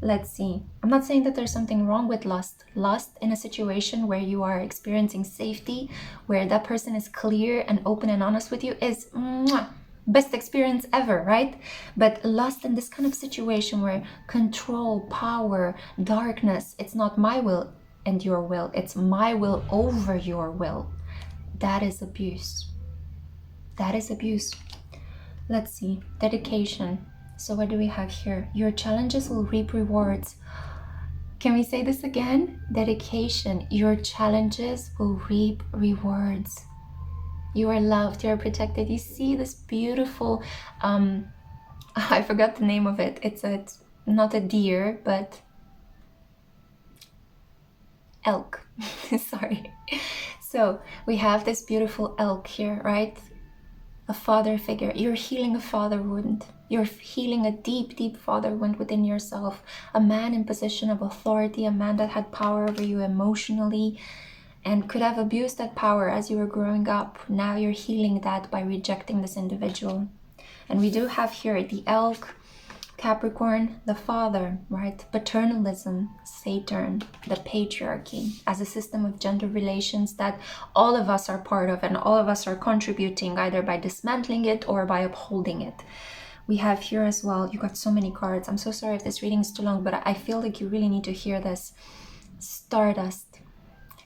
Let's see. I'm not saying that there's something wrong with lust. Lust in a situation where you are experiencing safety, where that person is clear and open and honest with you, is best experience ever, right? But lust in this kind of situation where control, power, darkness, it's not my will and your will, it's my will over your will. That is abuse. That is abuse. Let's see. Dedication. So what do we have here? Your challenges will reap rewards. Can we say this again? Dedication. Your challenges will reap rewards. You are loved. You are protected. You see this beautiful, I forgot the name of it. It's not a deer, but elk. Sorry. So we have this beautiful elk here, right? A father figure. You're healing a father wound. You're healing a deep, deep father wound within yourself. A man in position of authority, a man that had power over you emotionally and could have abused that power as you were growing up. Now you're healing that by rejecting this individual. And we do have here the elk, Capricorn, the father, right? Paternalism, Saturn, the patriarchy as a system of gender relations that all of us are part of and all of us are contributing either by dismantling it or by upholding it. We have here as well, you got so many cards. I'm so sorry if this reading is too long, but I feel like you really need to hear this. Stardust.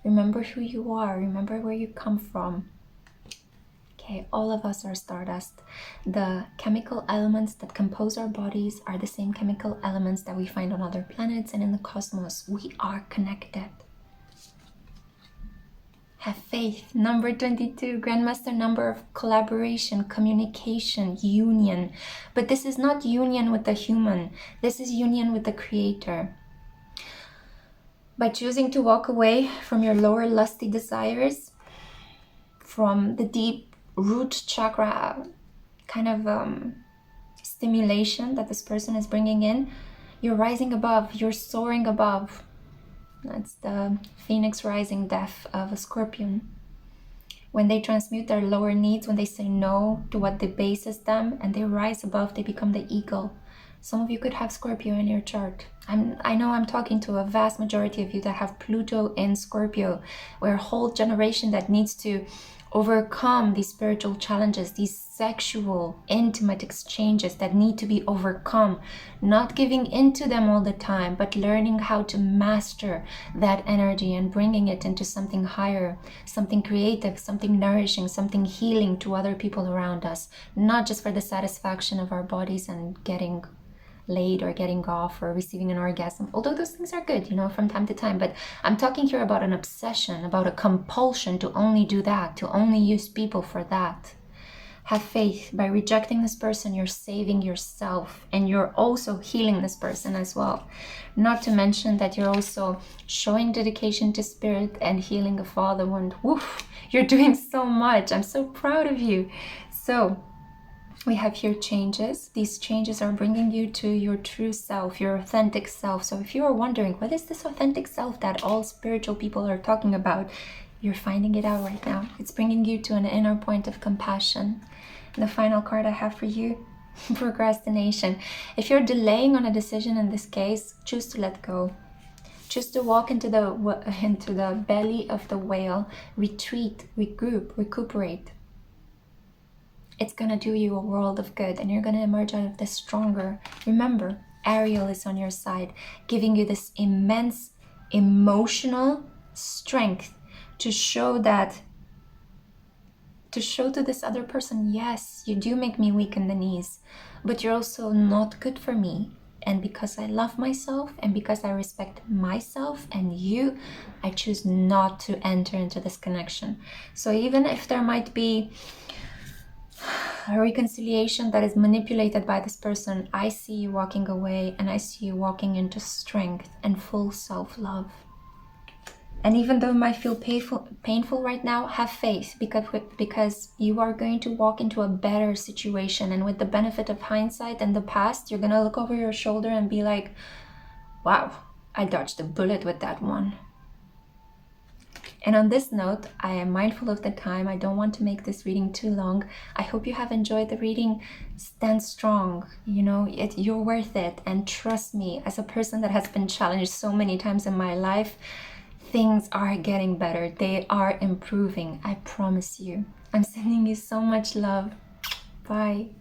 Remember who you are. Remember where you come from. Okay, all of us are stardust. The chemical elements that compose our bodies are the same chemical elements that we find on other planets and in the cosmos. We are connected. Have faith. Number 22, Grandmaster number of collaboration, communication, union. But this is not union with the human. This is union with the Creator. By choosing to walk away from your lower lusty desires, from the deep root chakra kind of stimulation that this person is bringing in, you're rising above, you're soaring above. That's the phoenix rising death of a scorpion. When they transmute their lower needs, when they say no to what debases them and they rise above, they become the eagle. Some of you could have Scorpio in your chart. I know I'm talking to a vast majority of you that have Pluto in Scorpio. We're a whole generation that needs to overcome these spiritual challenges, these sexual, intimate exchanges that need to be overcome. Not giving into them all the time, but learning how to master that energy and bringing it into something higher, something creative, something nourishing, something healing to other people around us. Not just for the satisfaction of our bodies and getting laid or getting off or receiving an orgasm, although those things are good, you know, from time to time. But I'm talking here about an obsession, about a compulsion to only do that, to only use people for that. Have faith. By rejecting this person, you're saving yourself and you're also healing this person as well. Not to mention that you're also showing dedication to spirit and healing a father wound. Woof, you're doing so much. I'm so proud of you. So we have here changes. These changes are bringing you to your true self, your authentic self. So if you are wondering, what is this authentic self that all spiritual people are talking about? You're finding it out right now. It's bringing you to an inner point of compassion. And the final card I have for you, procrastination. If you're delaying on a decision in this case, choose to let go. Choose to walk into the belly of the whale, retreat, regroup, recuperate. It's going to do you a world of good and you're going to emerge out of this stronger. Remember, Ariel is on your side, giving you this immense emotional strength to show to this other person, yes, you do make me weak in the knees, but you're also not good for me. And because I love myself and because I respect myself and you, I choose not to enter into this connection. So even if there might be a reconciliation that is manipulated by this person, I see you walking away and I see you walking into strength and full self-love. And even though it might feel painful right now, have faith because you are going to walk into a better situation. And with the benefit of hindsight and the past, you're going to look over your shoulder and be like, wow, I dodged a bullet with that one. And on this note, I am mindful of the time. I don't want to make this reading too long. I hope you have enjoyed the reading. Stand strong. You know, you're worth it. And trust me, as a person that has been challenged so many times in my life, things are getting better. They are improving. I promise you. I'm sending you so much love. Bye.